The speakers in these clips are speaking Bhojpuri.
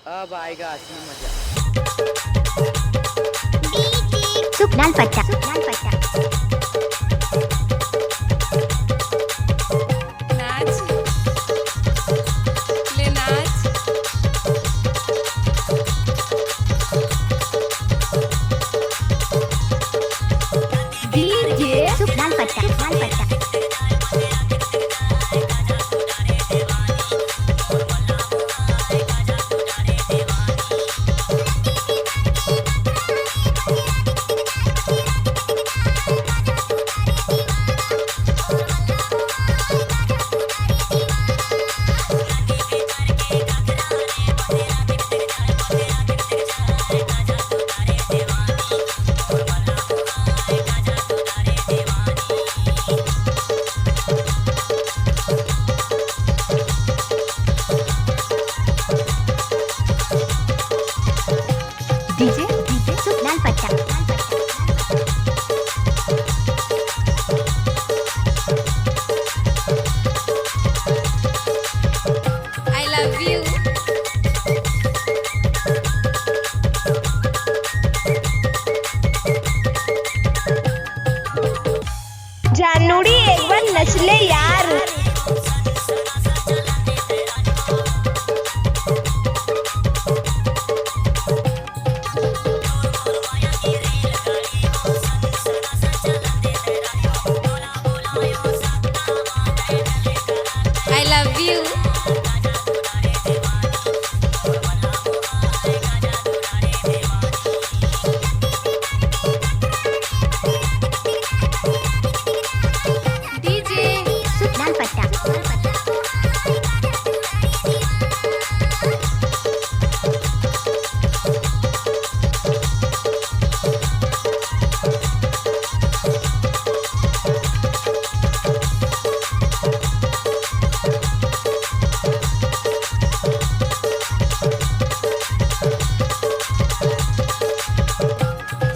अब आएगा असली मजा। लाल पट्टा लाल पट्टा नाच ले नाच। डीजे लाल पट्टा लाल पट्टा डीजे लाल पट्टा I love you। जानूड़ी एक बार नचले यार। I love you। डीजे लाल पट्टा लाल पट्टा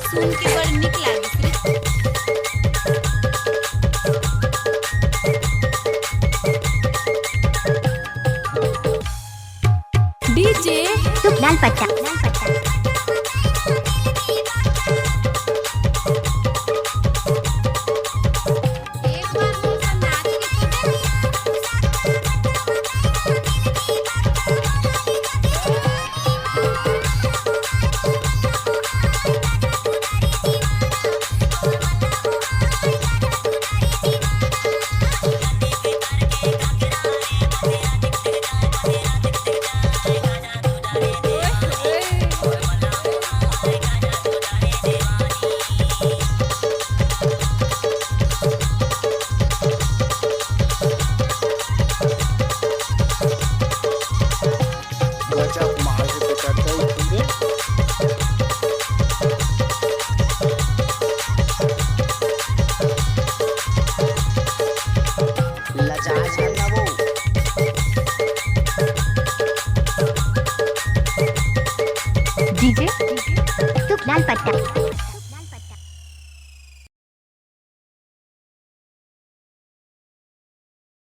सुन के बड़ निक लागे। डीजे लाल पट्टा लाल पट्टा एक बार मौका नाच के तो दे। गजब मार के करता है पूरे। लजाज है ना वो। डीजे लाल पट्टा